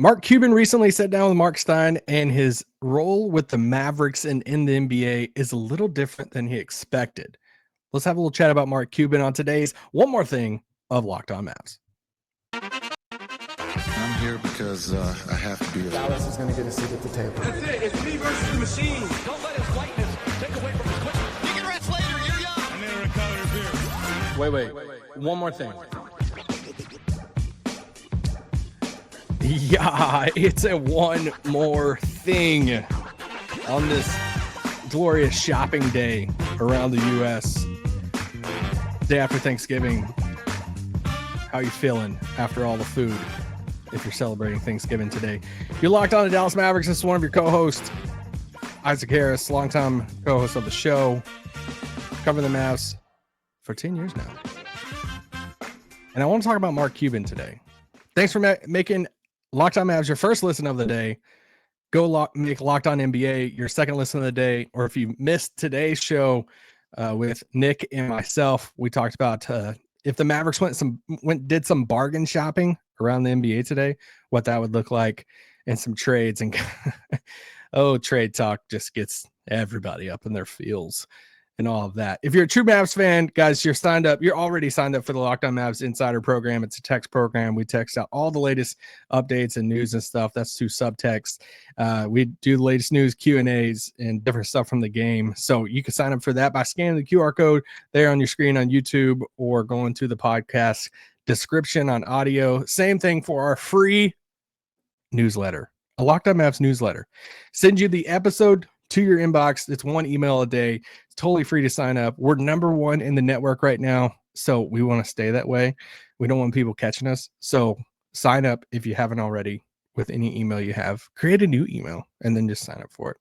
Mark Cuban recently sat down with Marc Stein, and his role with the Mavericks and in the NBA is a little different than he expected. Let's have a little chat about Mark Cuban on today's One More Thing of Locked On Mavs. I'm here because I have to be. Dallas is going to get a seat at the table. That's it. It's me versus the machine. Don't let his whiteness take away from his quickness. You can rest later. You're young. I'm in a recovery beer. Wait. One more thing. Yeah, it's a one more thing on this glorious shopping day around the U.S. Day after Thanksgiving. How you feeling after all the food? If you're celebrating Thanksgiving today, you're locked on to Dallas Mavericks. This is one of your co-hosts, Isaac Harris, longtime co-host of the show, covering the Mavs for 10 years now. And I want to talk about Mark Cuban today. Thanks for making Locked On Mavs your first listen of the day. Go make Locked On NBA your second listen of the day. Or if you missed today's show with Nick and myself, we talked about if the Mavericks did some bargain shopping around the NBA today, what that would look like, and some trades. And trade talk just gets everybody up in their feels and all of that. If you're a true Mavs fan, guys, you're signed up. You're already signed up for the Locked On Mavs Insider program. It's a text program. We text out all the latest updates and news and stuff. That's through subtext. We do the latest news, Q&As, and different stuff from the game. So you can sign up for that by scanning the QR code there on your screen on YouTube or going to the podcast description on audio. Same thing for our free newsletter, a Locked On Mavs newsletter. Send you the episode to your inbox. It's one email a day. It's totally free to sign up. We're number one in the network right now, so we want to stay that way. We don't want people catching us. So sign up if you haven't already with any email you have. Create a new email and then just sign up for it.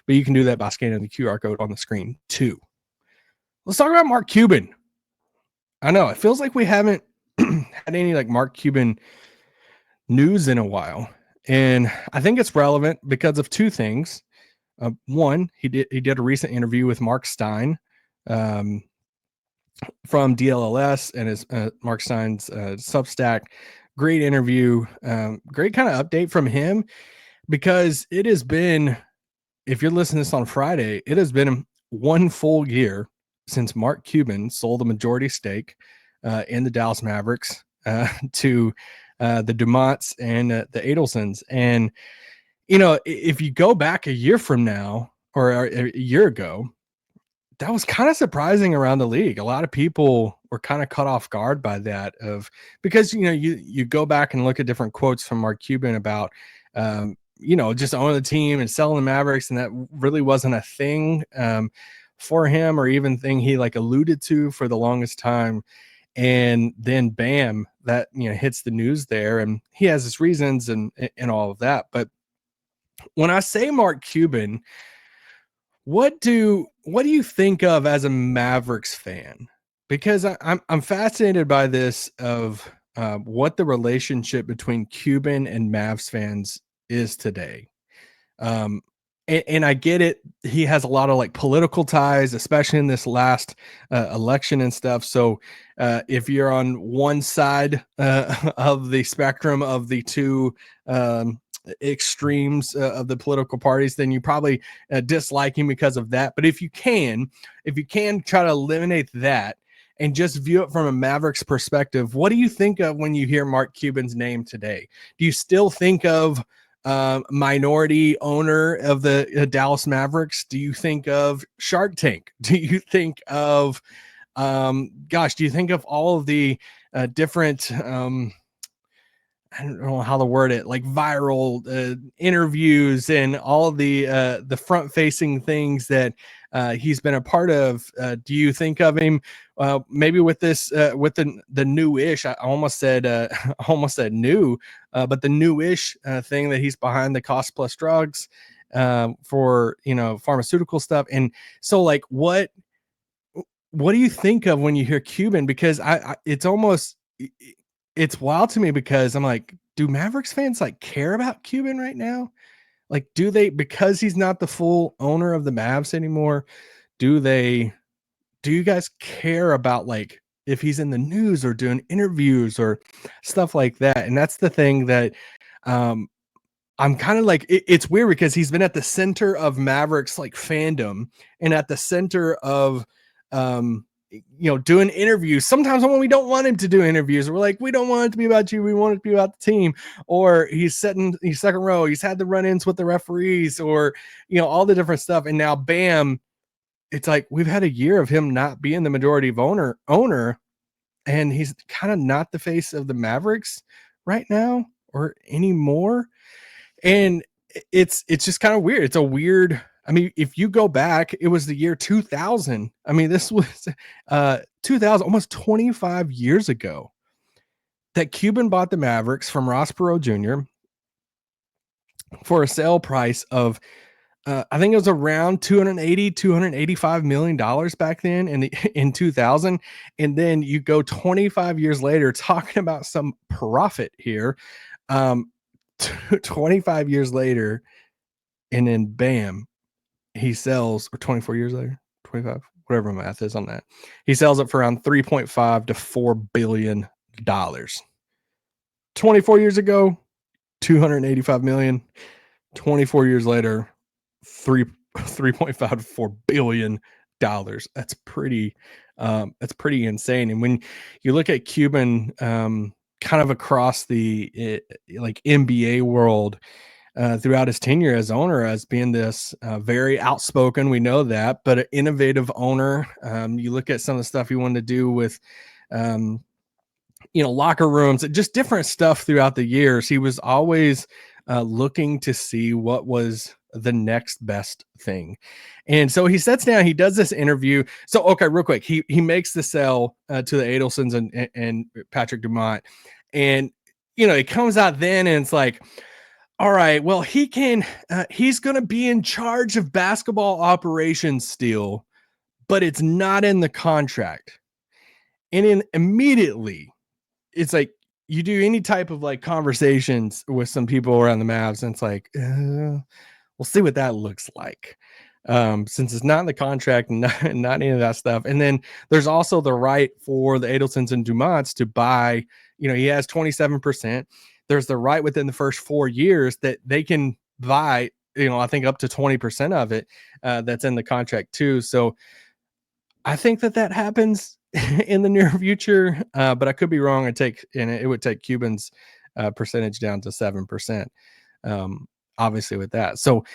But you can do that by scanning the QR code on the screen too. Let's talk about Mark Cuban. I know it feels like we haven't had any like Mark Cuban news in a while, and I think it's relevant because of two things. One, he did a recent interview with Marc Stein from DLLS and his Marc Stein's Substack. Great interview, great kind of update from him, because it has been, if you're listening to this on Friday, it has been one full year since Mark Cuban sold the majority stake in the Dallas Mavericks to the Dumonts and the Adelsons. And you know, if you go back a year from now or a year ago, that was kind of surprising around the league. A lot of people were kind of caught off guard by that, because, you know, you go back and look at different quotes from Mark Cuban about, just owning the team and selling the Mavericks. And that really wasn't a thing for him, or even thing he like alluded to for the longest time. And then bam, that, hits the news there, and he has his reasons and all of that. But when I say Mark Cuban, what do you think of as a Mavericks fan? Because I'm fascinated by this of what the relationship between Cuban and Mavs fans is today. And I get it. He has a lot of like political ties, especially in this last election and stuff. So if you're on one side of the spectrum of the two extremes of the political parties, then you probably dislike him because of that. But if you can try to eliminate that and just view it from a Mavericks perspective, what do you think of when you hear Mark Cuban's name today? Do you still think of minority owner of the Dallas Mavericks? Do you think of Shark Tank? Do you think of do you think of all of the different I don't know how to word it, like viral interviews and all of the front facing things that he's been a part of? Do you think of him maybe with this with the new-ish? I almost said new, but the new-ish thing that he's behind, the cost plus drugs for pharmaceutical stuff. And so like what do you think of when you hear Cuban? Because it's wild to me, because I'm like, do Mavericks fans like care about Cuban right now? Like, do they, because he's not the full owner of the Mavs anymore? Do you guys care about like if he's in the news or doing interviews or stuff like that? And that's the thing that I'm kind of like, it's weird because he's been at the center of Mavericks like fandom and at the center of, doing interviews. Sometimes when we don't want him to do interviews, we're like, we don't want it to be about you. We want it to be about the team. Or he's second row. He's had the run-ins with the referees or, all the different stuff. And now, bam, it's like we've had a year of him not being the majority of owner, and he's kind of not the face of the Mavericks right now or anymore. And it's just kind of weird. It's a weird, I mean, if you go back, it was the year 2000. I mean, this was 2000, almost 25 years ago, that Cuban bought the Mavericks from Ross Perot Jr. for a sale price of I think it was around $285 million back then in 2000. And then you go 25 years later talking about some profit here. 25 years later, and then bam, he sells, or 24 years later, 25, whatever my math is on that. He sells it for around $3.5 to $4 billion. 24 years ago, 285 million. 24 years later, 3.5 to $4 billion. That's pretty insane. And when you look at Cuban, kind of across the like NBA world, throughout his tenure as owner, as being this very outspoken, we know that, but an innovative owner. You look at some of the stuff he wanted to do with, locker rooms, just different stuff throughout the years. He was always looking to see what was the next best thing. And so he sits down, he does this interview. So, okay, real quick, he makes the sell to the Adelsons and Patrick Dumont. And, it comes out then and it's like, all right, well, he's going to be in charge of basketball operations still, but it's not in the contract. And then immediately it's like, you do any type of like conversations with some people around the Mavs, and it's like, we'll see what that looks like. Since it's not in the contract, not any of that stuff. And then there's also the right for the Adelsons and Dumonts to buy, he has 27%. There's the right within the first 4 years that they can buy, I think up to 20% of it, that's in the contract too. So I think that happens in the near future, but I could be wrong. It would take Cuban's percentage down to 7%. Obviously with that. So,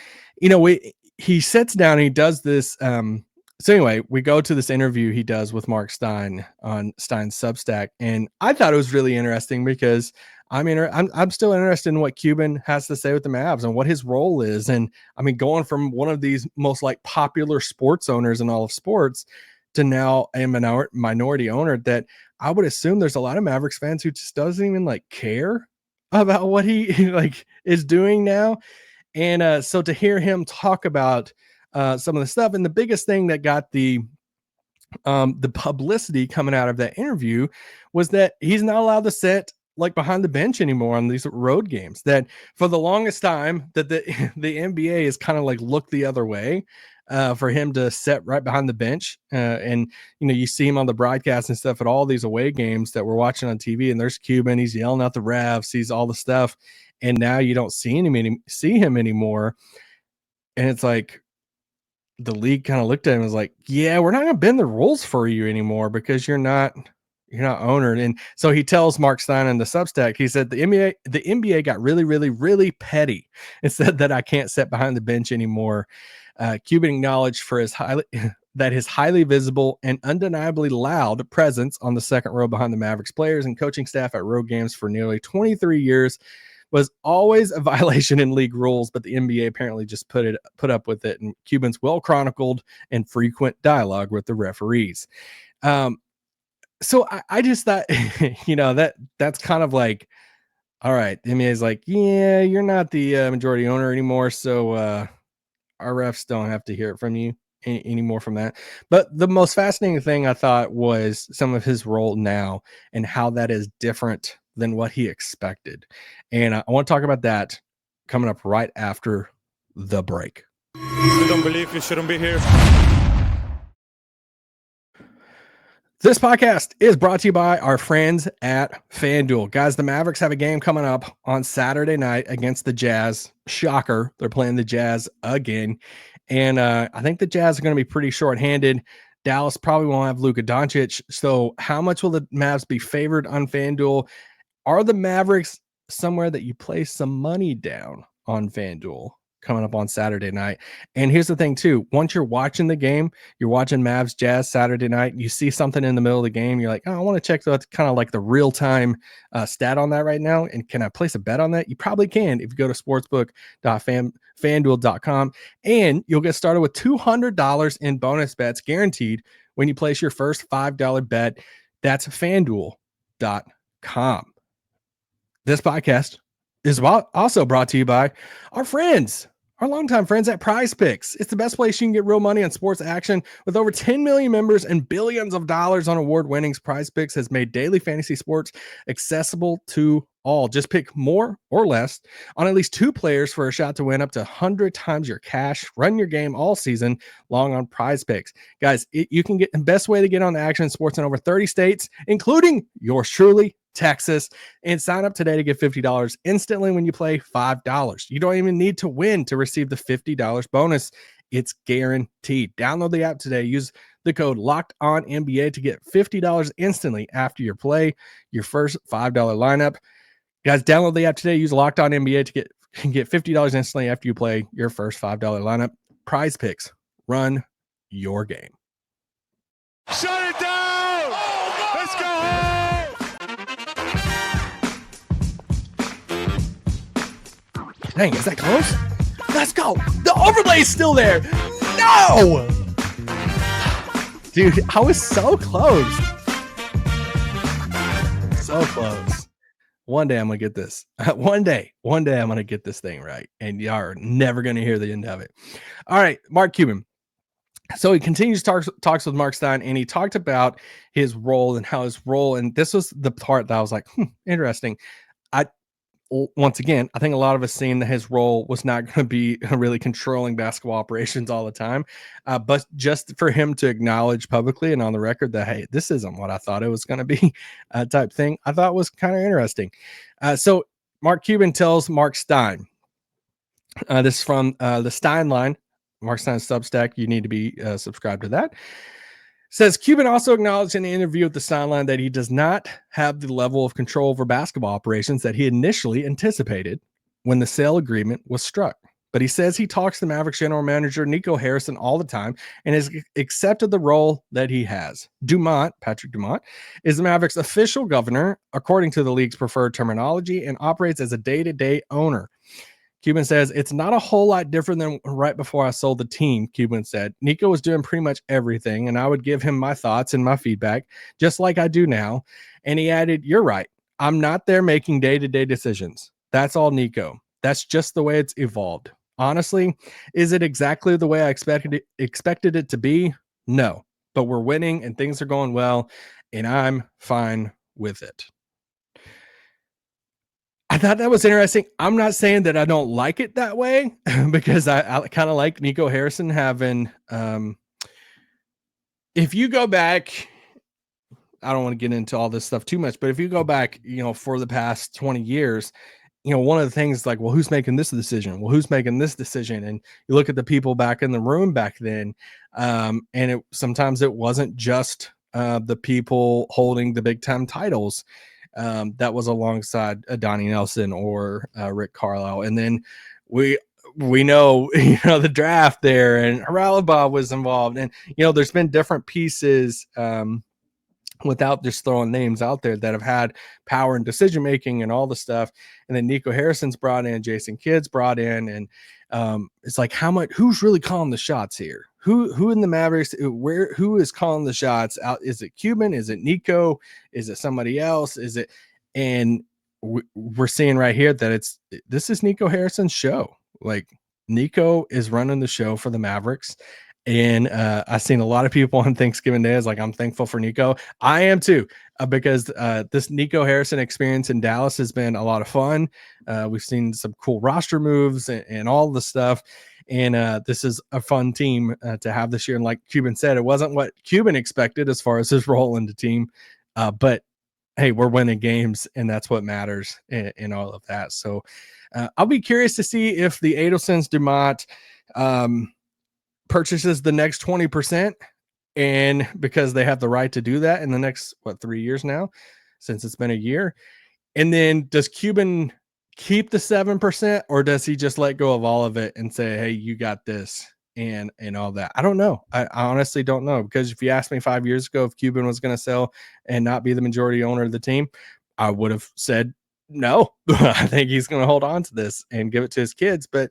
he sits down and he does this. So anyway, we go to this interview he does with Marc Stein on Stein's Substack. And I thought it was really interesting because I'm still interested in what Cuban has to say with the Mavs and what his role is. And I mean, going from one of these most like popular sports owners in all of sports to now a minority owner, that I would assume there's a lot of Mavericks fans who just doesn't even like care about what he like is doing now. And so to hear him talk about some of the stuff, and the biggest thing that got the publicity coming out of that interview was that he's not allowed to sit like behind the bench anymore on these road games. That for the longest time that the NBA is kind of like looked the other way for him to sit right behind the bench. And, you see him on the broadcast and stuff at all these away games that we're watching on TV, and there's Cuban, he's yelling out the refs, sees all the stuff. And now you don't see him anymore. And it's like, the league kind of looked at him and was like, yeah, we're not going to bend the rules for you anymore because you're not owner. And so he tells Marc Stein in the Substack, he said, the NBA got really, really, really petty and said that I can't sit behind the bench anymore. Cuban acknowledged for his highly visible and undeniably loud presence on the second row behind the Mavericks players and coaching staff at road games for nearly 23 years was always a violation in league rules, but the NBA apparently just put up with it. And Cuban's well chronicled and frequent dialogue with the referees. So I just thought, that's kind of like, all right, the NBA is like, yeah, you're not the majority owner anymore, so our refs don't have to hear it from you anymore from that. But the most fascinating thing I thought was some of his role now and how that is different than what he expected. And I want to talk about that coming up right after the break. You don't believe you shouldn't be here. This podcast is brought to you by our friends at FanDuel. Guys, the Mavericks have a game coming up on Saturday night against the Jazz. Shocker, they're playing the Jazz again. And I think the Jazz are going to be pretty shorthanded. Dallas probably won't have Luka Doncic. So how much will the Mavs be favored on FanDuel? Are the Mavericks somewhere that you place some money down on FanDuel coming up on Saturday night? And here's the thing too, once you're watching the game, you're watching Mavs Jazz Saturday night, you see something in the middle of the game, you're like, oh, I want to check the kind of like the real-time stat on that right now, and can I place a bet on that? You probably can if you go to sportsbook.fanduel.com, and you'll get started with $200 in bonus bets guaranteed when you place your first $5 bet. That's fanduel.com. This podcast is also brought to you by our friends, our longtime friends at Prize Picks. It's the best place you can get real money on sports action. With over 10 million members and billions of dollars on award winnings, Prize Picks has made daily fantasy sports accessible to all. Just pick more or less on at least two players for a shot to win up to 100 times your cash. Run your game all season long on Prize Picks. Guys, you can get the best way to get on the action in sports in over 30 states, including yours truly, Texas, and sign up today to get $50 instantly when you play $5. You don't even need to win to receive the $50 bonus. It's guaranteed. Download the app today. Use the code LOCKEDONNBA to get $50 instantly after your play, your first $5 lineup. Guys, download the app today. Use LOCKEDONNBA to get $50 instantly after you play your first $5 lineup. Prize Picks. Run your game. Shut it down! Oh, let's go home! Dang, is that close? Let's go. The overlay is still there. No! Dude, I was so close. So close. One day I'm going to get this. One day I'm going to get this thing right. And y'all are never going to hear the end of it. All right, Marc Cuban. So he continues talks with Marc Stein, and he talked about his role and how his role, and this was the part that I was like, interesting. Once again, I think a lot of us seen that his role was not going to be really controlling basketball operations all the time, but just for him to acknowledge publicly and on the record that, hey, this isn't what I thought it was going to be, type thing, I thought was kind of interesting. So Marc Cuban tells Marc Stein, this is from the Stein line, Marc Stein's Substack. You need to be subscribed to that. Says Cuban also acknowledged in the interview with the Sideline that he does not have the level of control over basketball operations that he initially anticipated when the sale agreement was struck. But he says he talks to Mavericks general manager Nico Harrison all the time and has accepted the role that he has. Patrick Dumont, is the Mavericks' official governor, according to the league's preferred terminology, and operates as a day-to-day owner. Cuban says, it's not a whole lot different than right before I sold the team, Cuban said. Nico was doing pretty much everything, and I would give him my thoughts and my feedback, just like I do now. And he added, you're right. I'm not there making day-to-day decisions. That's all Nico. That's just the way it's evolved. Honestly, is it exactly the way I expected it to be? No. But we're winning, and things are going well, and I'm fine with it. I thought that was interesting. I'm not saying that I don't like it that way, because I kind of like Nico Harrison having, if you go back, I don't want to get into all this stuff too much, but if you go back, for the past 20 years, one of the things like, well, who's making this decision? Well, who's making this decision? And you look at the people back in the room back then, and sometimes it wasn't just the people holding the big time titles. That was alongside Donnie Nelson or Rick Carlisle. And then we know, the draft there, and Haralabob was involved. And, there's been different pieces without just throwing names out there that have had power and decision-making and all the stuff. And then Nico Harrison's brought in, Jason Kidd's brought in. And it's like, who's really calling the shots here? Who in the Mavericks, who is calling the shots out? Is it Cuban? Is it Nico? Is it somebody else? And we're seeing right here that this is Nico Harrison's show. Like, Nico is running the show for the Mavericks. And I've seen a lot of people on Thanksgiving Day is like, I'm thankful for Nico. I am too, because this Nico Harrison experience in Dallas has been a lot of fun. We've seen some cool roster moves and all the stuff. And this is a fun team to have this year. And like Cuban said, it wasn't what Cuban expected as far as his role in the team. But hey, we're winning games, and that's what matters in all of that. So I'll be curious to see if the Adelsons Dumont purchases the next 20%, and because they have the right to do that in the next 3 years now, since it's been a year. And then does Cuban keep the 7%, or does he just let go of all of it and say, hey, you got this and all that? I don't know. I honestly don't know, because if you asked me 5 years ago if Cuban was going to sell and not be the majority owner of the team, I would have said no. I think he's going to hold on to this and give it to his kids. But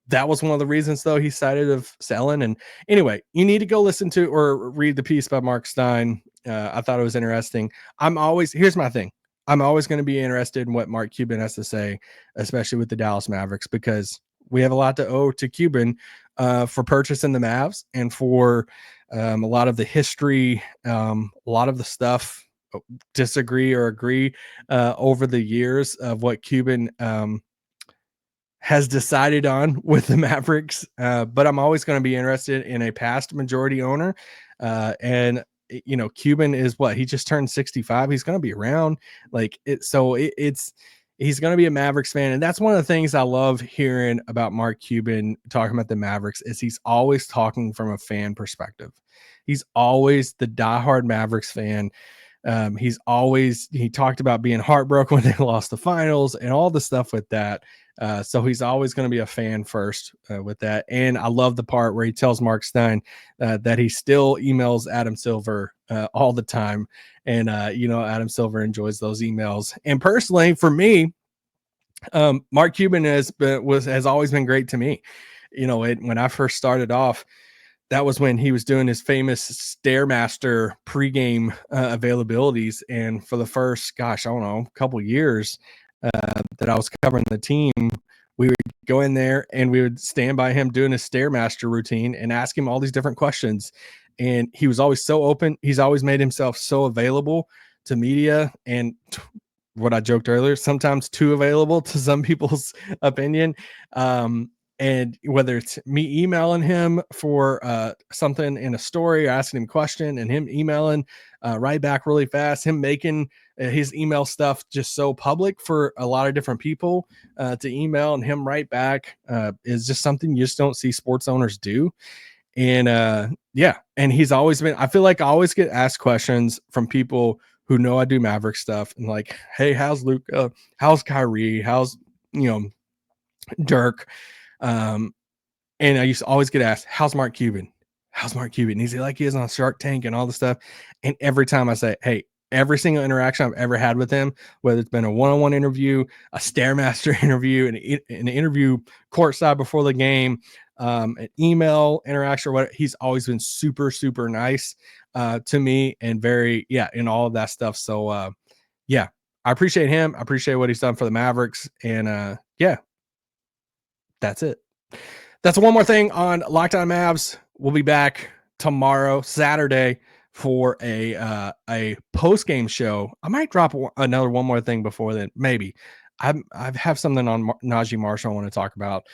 that was one of the reasons, though, he decided of selling. And anyway, you need to go listen to or read the piece by Marc Stein. I thought it was interesting. Here's my thing. I'm always going to be interested in what Mark Cuban has to say, especially with the Dallas Mavericks, because we have a lot to owe to Cuban for purchasing the Mavs and for a lot of the history, a lot of the stuff, disagree or agree over the years of what Cuban has decided on with the Mavericks. But I'm always going to be interested in a past majority owner. And Cuban is what? He just turned 65. He's going to be around like it. So he's going to be a Mavericks fan. And that's one of the things I love hearing about Mark Cuban talking about the Mavericks is he's always talking from a fan perspective. He's always the diehard Mavericks fan. He talked about being heartbroken when they lost the finals and all the stuff with that. So he's always going to be a fan first with that. And I love the part where he tells Marc Stein that he still emails Adam Silver all the time. And, Adam Silver enjoys those emails. And personally, for me, Mark Cuban has always been great to me. When I first started off, that was when he was doing his famous Stairmaster pregame availabilities. And for the first, couple years that I was covering the team, we would go in there and we would stand by him doing his Stairmaster routine and ask him all these different questions. And he was always so open. He's always made himself so available to media, and what I joked earlier, sometimes too available to some people's opinion. And whether it's me emailing him for something in a story or asking him a question and him emailing right back really fast, him making his email stuff just so public for a lot of different people to email and him right back is just something you just don't see sports owners do. And and he's always been, I feel like I always get asked questions from people who know I do Maverick stuff and like, hey, how's Luka? How's Kyrie? How's, Dirk? And I used to always get asked, how's Mark Cuban? How's Mark Cuban? Is he like he is on Shark Tank and all the stuff? And every time I say, hey, every single interaction I've ever had with him, whether it's been a one-on-one interview, a Stairmaster interview, an interview courtside before the game, an email interaction or whatever, he's always been super, super nice to me and very, in all of that stuff. So, I appreciate him. I appreciate what he's done for the Mavericks. And, that's it. That's one more thing on Locked On Mavs. We'll be back tomorrow, Saturday, for a post-game show. I might drop one more thing before then. Maybe. I have something on Najee Marshall I want to talk about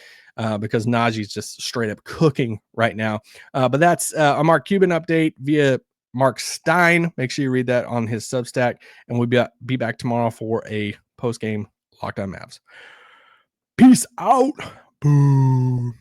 because Najee's just straight up cooking right now. But that's a Mark Cuban update via Marc Stein. Make sure you read that on his Substack. And we'll be back tomorrow for a post-game Locked On Mavs. Peace out. Boom.